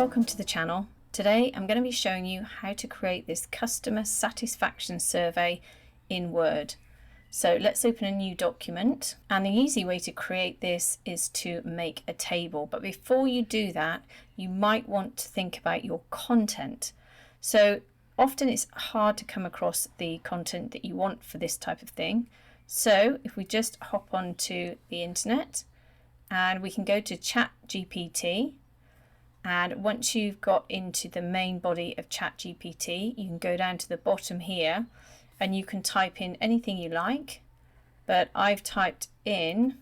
Welcome to the channel. Today I'm going to be showing you how to create this customer satisfaction survey in Word. So let's open a new document, and the easy way to create this is to make a table. But before you do that, you might want to think about your content. So often it's hard to come across the content that you want for this type of thing. So if we just hop onto the internet and we can go to ChatGPT, and once you've got into the main body of ChatGPT, you can go down to the bottom here and you can type in anything you like. But I've typed in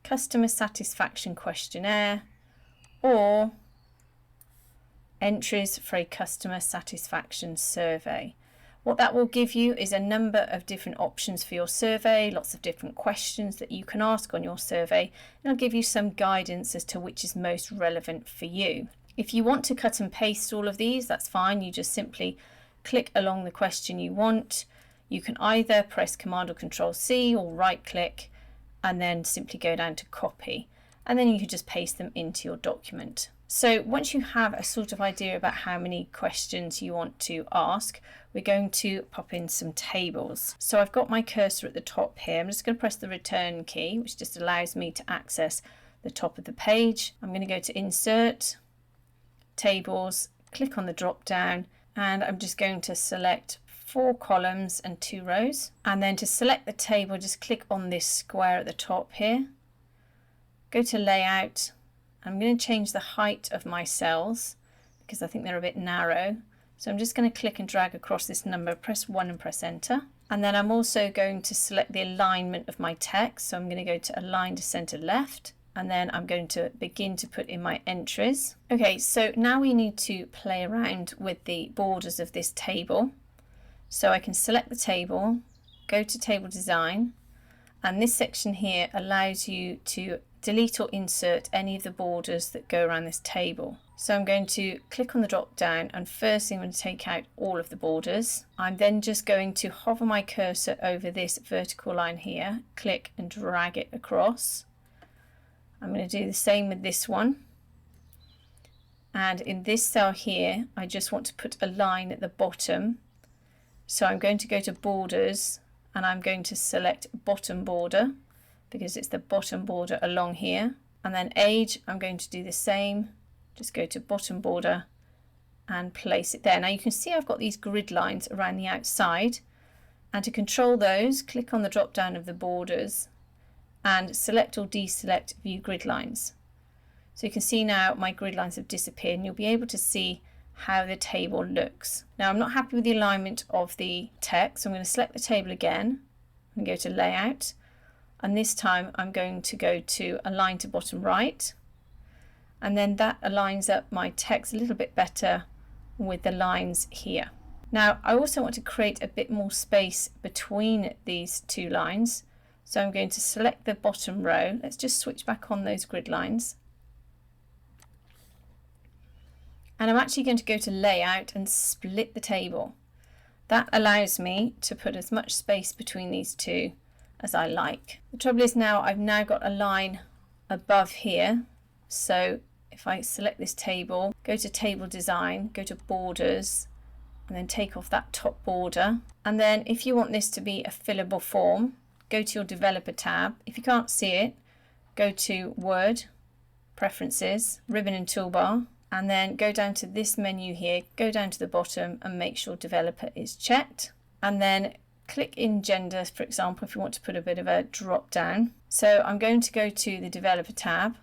customer satisfaction questionnaire or entries for a customer satisfaction survey. What that will give you is a number of different options for your survey, lots of different questions that you can ask on your survey, and it'll give you some guidance as to which is most relevant for you. If you want to cut and paste all of these, that's fine. You just simply click along the question you want. You can either press Command or Control C or right click and then simply go down to copy, and then you can just paste them into your document. So once you have a sort of idea about how many questions you want to ask, we're going to pop in some tables. So I've got my cursor at the top here. I'm just going to press the return key, which just allows me to access the top of the page. I'm going to go to Insert, Tables, click on the drop down, and I'm just going to select 4 columns and 2 rows. And then to select the table, just click on this square at the top here. Go to Layout. I'm going to change the height of my cells because I think they're a bit narrow. So I'm just going to click and drag across this number, press 1 and press enter. And then I'm also going to select the alignment of my text. So I'm going to go to Align to Center Left, and then I'm going to begin to put in my entries. Okay, so now we need to play around with the borders of this table. So I can select the table, go to Table Design, and this section here allows you to delete or insert any of the borders that go around this table. So I'm going to click on the drop down, and first I'm going to take out all of the borders. I'm then just going to hover my cursor over this vertical line here, click and drag it across. I'm going to do the same with this one. And in this cell here, I just want to put a line at the bottom. So I'm going to go to Borders, and I'm going to select Bottom Border, because it's the bottom border along here. And then Age, I'm going to do the same, just go to bottom border and place it there. Now you can see I've got these grid lines around the outside, and to control those, click on the drop down of the borders and select or deselect View Grid Lines. So you can see now my grid lines have disappeared, and you'll be able to see how the table looks. Now I'm not happy with the alignment of the text, so I'm going to select the table again and go to Layout. And this time I'm going to go to Align to Bottom Right, and then that aligns up my text a little bit better with the lines here. Now I also want to create a bit more space between these 2 lines, so I'm going to select the bottom row. Let's just switch back on those grid lines, and I'm actually going to go to Layout and split the table. That allows me to put as much space between these 2 as I like. The trouble is now I've now got a line above here. So if I select this table, go to Table Design, go to Borders, and then take off that top border. And then if you want this to be a fillable form, go to your Developer tab. If you can't see it, go to Word, Preferences, Ribbon and Toolbar, and then go down to this menu here, go down to the bottom and make sure Developer is checked. And then click in Gender, for example, if you want to put a bit of a drop down. So I'm going to go to the Developer tab,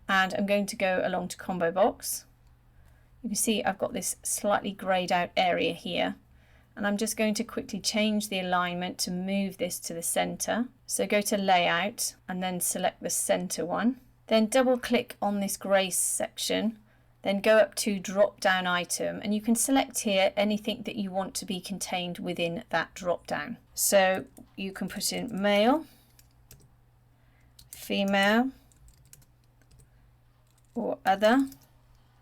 and I'm going to go along to Combo Box. You can see I've got this slightly greyed out area here, and I'm just going to quickly change the alignment to move this to the center. So go to Layout and then select the center one. Then double click on this grey section, then go up to drop down item, and you can select here anything that you want to be contained within that drop down. So you can put in male, female, or other,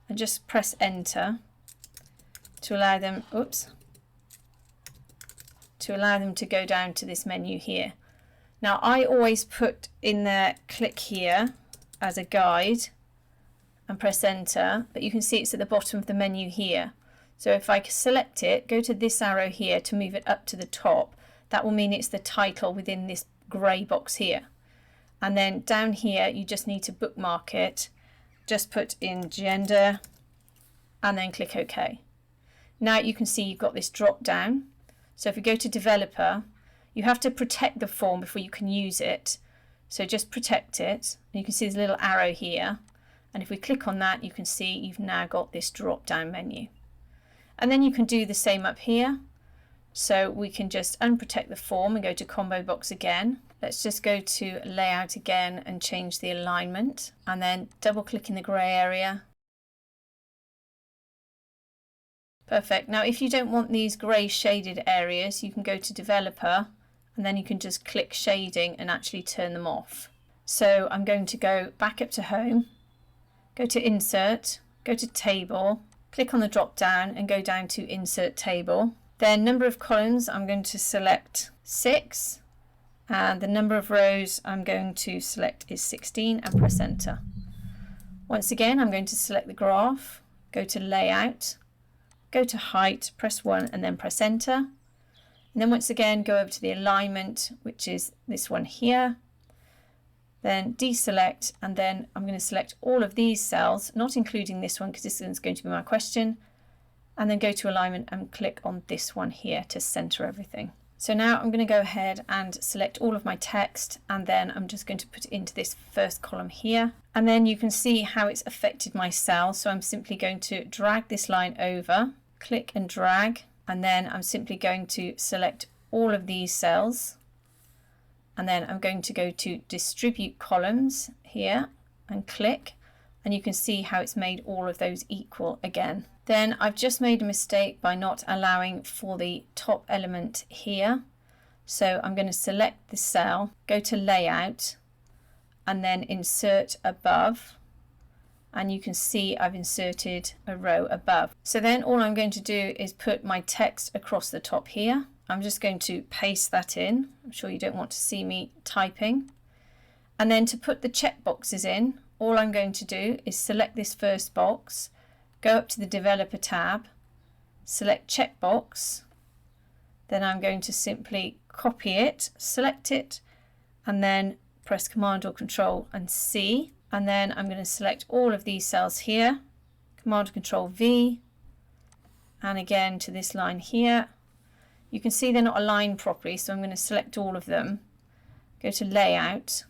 and just press enter to allow them, to go down to this menu here. Now I always put in there, click here as a guide, and press enter, but you can see it's at the bottom of the menu here. So if I select it, go to this arrow here to move it up to the top, that will mean it's the title within this grey box here. And then down here you just need to bookmark it, just put in gender and then click OK. Now you can see you've got this drop down. So if we go to developer, you have to protect the form before you can use it. So just protect it. And you can see there's a little arrow here. And if we click on that, you can see you've now got this drop down menu. And then you can do the same up here. So we can just unprotect the form and go to combo box again. Let's just go to layout again and change the alignment, and then double click in the grey area. Perfect. Now if you don't want these grey shaded areas, you can go to developer and then you can just click shading and actually turn them off. So I'm going to go back up to home, go to insert, go to table, click on the drop down and go down to insert table. Then number of columns, I'm going to select 6, and the number of rows I'm going to select is 16 and press enter. Once again, I'm going to select the graph, go to layout, go to height, press 1 and then press enter. And then once again go over to the alignment, which is this one here. Then deselect, and then I'm going to select all of these cells, not including this one because this is going to be my question. And then go to alignment and click on this one here to center everything. So now I'm going to go ahead and select all of my text, and then I'm just going to put it into this first column here. And then you can see how it's affected my cell. So I'm simply going to drag this line over, click and drag, and then I'm simply going to select all of these cells, and then I'm going to go to distribute columns here and click, and you can see how it's made all of those equal again. Then I've just made a mistake by not allowing for the top element here. So I'm going to select the cell, go to layout, and then insert above. And you can see I've inserted a row above. So then all I'm going to do is put my text across the top here. I'm just going to paste that in. I'm sure you don't want to see me typing. And then to put the checkboxes in, all I'm going to do is select this first box, go up to the developer tab, select checkbox, then I'm going to simply copy it, select it, and then press Command or Control and C. And then I'm going to select all of these cells here, Command Control V, and again to this line here. You can see they're not aligned properly, so I'm going to select all of them, go to Layout,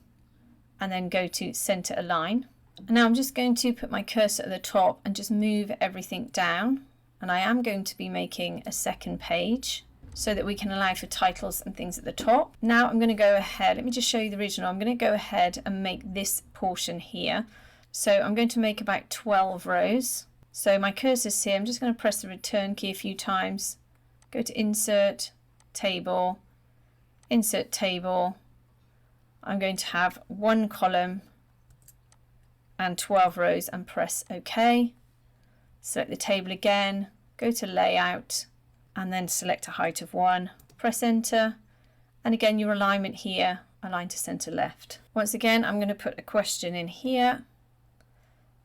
and then go to Center Align. And now I'm just going to put my cursor at the top and just move everything down. And I am going to be making a second page so that we can allow for titles and things at the top. Now I'm going to go ahead, let me just show you the original. I'm going to go ahead and make this portion here. So I'm going to make about 12 rows. So my cursor's here, I'm just going to press the return key a few times, go to insert table, insert table. I'm going to have one column and 12 rows and press OK. Select the table again, go to layout, and then select a height of 1, press enter, and again your alignment here, align to center left. Once again I'm going to put a question in here,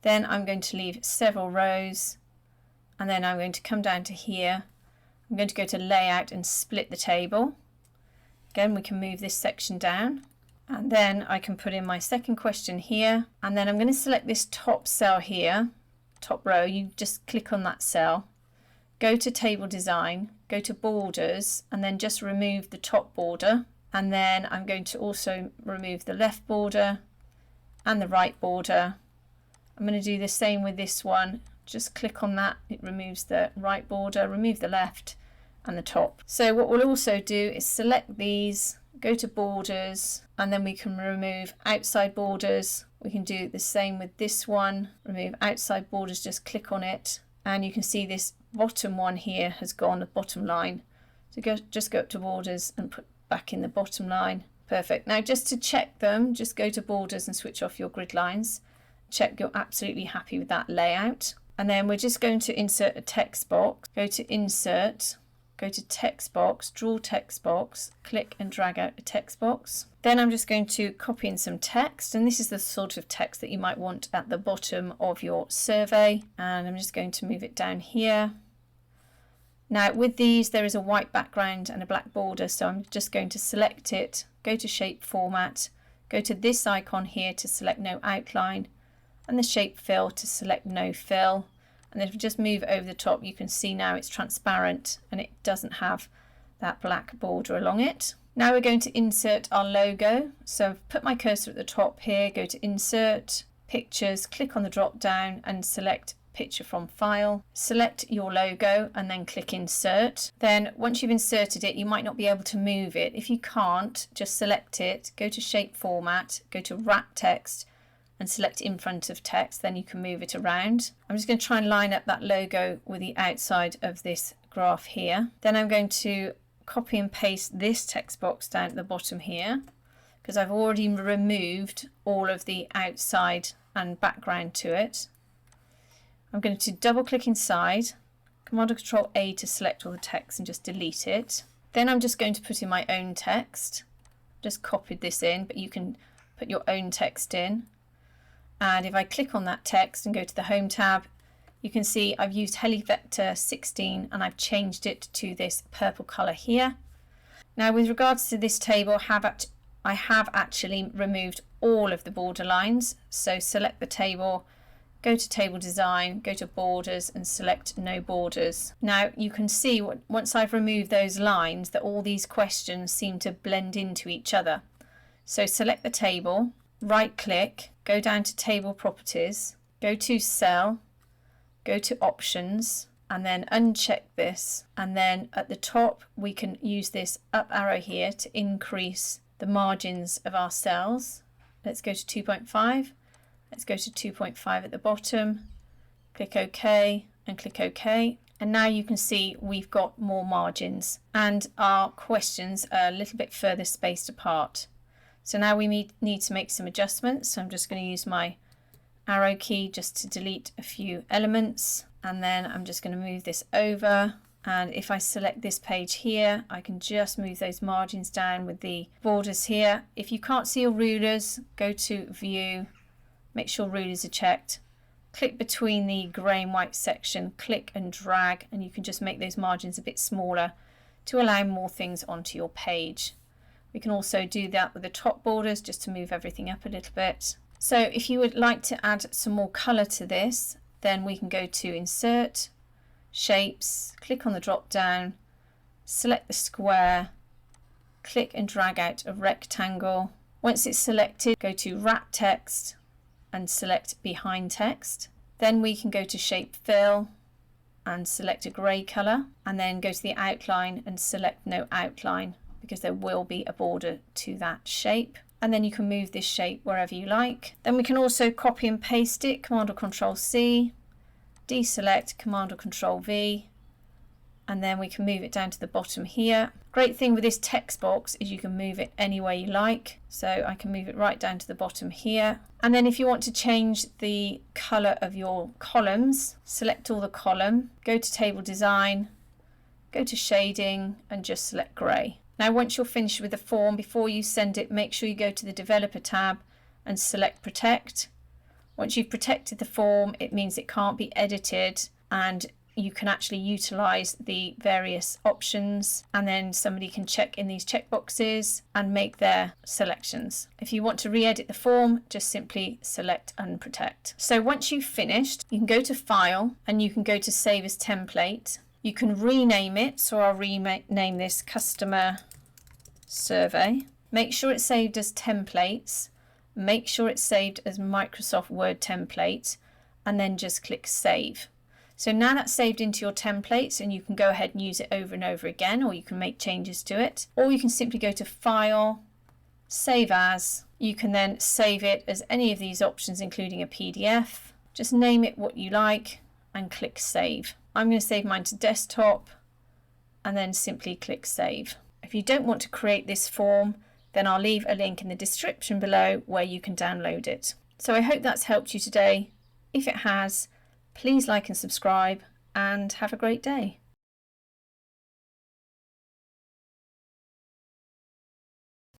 then I'm going to leave several rows, and then I'm going to come down to here. I'm going to go to layout and split the table. Again we can move this section down, and then I can put in my second question here, and then I'm going to select this top cell here, top row. You just click on that cell, go to table design, go to borders, and then just remove the top border. And then I'm going to also remove the left border and the right border. I'm going to do the same with this one. Just click on that, it removes the right border, remove the left and the top. So what we'll also do is select these, go to borders, and then we can remove outside borders. We can do the same with this one, remove outside borders, just click on it, and you can see this bottom one here has gone, the bottom line. So just go up to borders and put back in the bottom line. Perfect. Now just to check them, just go to borders and switch off your grid lines. Check you're absolutely happy with that layout. And then we're just going to insert a text box. Go to insert, go to text box, draw text box, click and drag out a text box. Then I'm just going to copy in some text, and this is the sort of text that you might want at the bottom of your survey, and I'm just going to move it down here. Now with these there is a white background and a black border, so I'm just going to select it, go to shape format, go to this icon here to select no outline, and the shape fill to select no fill. And then if we just move over the top, you can see now it's transparent and it doesn't have that black border along it. Now we're going to insert our logo. So I've put my cursor at the top here, go to insert, pictures, click on the drop down and select picture from file. Select your logo and then click insert. Then once you've inserted it, you might not be able to move it. If you can't, just select it, go to shape format, go to wrap text and select in front of text, then you can move it around. I'm just going to try and line up that logo with the outside of this graph here. Then I'm going to copy and paste this text box down at the bottom here because I've already removed all of the outside and background to it. I'm going to double click inside, Command or Control A to select all the text and just delete it. Then I'm just going to put in my own text. Just copied this in, but you can put your own text in. And if I click on that text and go to the Home tab, you can see I've used Helivector 16 and I've changed it to this purple colour here. Now with regards to this table, I have actually removed all of the border lines. So select the table, go to table design, go to borders and select no borders. Now you can see once I've removed those lines that all these questions seem to blend into each other. So select the table, right click, go down to table properties, go to cell, go to options and then uncheck this, and then at the top we can use this up arrow here to increase the margins of our cells. Let's go to 2.5. Let's go to 2.5 at the bottom, click OK and click OK. And now you can see we've got more margins and our questions are a little bit further spaced apart. So now we need to make some adjustments. So I'm just going to use my arrow key just to delete a few elements. And then I'm just going to move this over. And if I select this page here, I can just move those margins down with the borders here. If you can't see your rulers, go to View. Make sure rulers are checked. Click between the grey and white section, click and drag, and you can just make those margins a bit smaller to allow more things onto your page. We can also do that with the top borders just to move everything up a little bit. So if you would like to add some more colour to this, then we can go to Insert, Shapes, click on the drop down, select the square, click and drag out a rectangle. Once it's selected, go to Wrap Text and select Behind Text. Then we can go to Shape Fill and select a grey colour, and then go to the outline and select No Outline because there will be a border to that shape. And then you can move this shape wherever you like. Then we can also copy and paste it, Command or Control C, deselect, Command or Control V, and then we can move it down to the bottom here. Great thing with this text box is you can move it any way you like. So I can move it right down to the bottom here. And then if you want to change the colour of your columns, select all the column, go to Table Design, go to Shading and just select grey. Now once you're finished with the form, before you send it, make sure you go to the Developer tab and select Protect. Once you've protected the form, it means it can't be edited and you can actually utilise the various options, and then somebody can check in these checkboxes and make their selections. If you want to re-edit the form, just simply select Unprotect. So once you've finished, you can go to File and you can go to Save as Template. You can rename it, so I'll rename this Customer Survey. Make sure it's saved as Templates. Make sure it's saved as Microsoft Word Template, and then just click Save. So now that's saved into your templates and you can go ahead and use it over and over again, or you can make changes to it, or you can simply go to File, Save As. You can then save it as any of these options, including a PDF. Just name it what you like and click Save. I'm going to save mine to desktop and then simply click Save. If you don't want to create this form, then I'll leave a link in the description below where you can download it. So I hope that's helped you today. If it has, please like and subscribe and have a great day.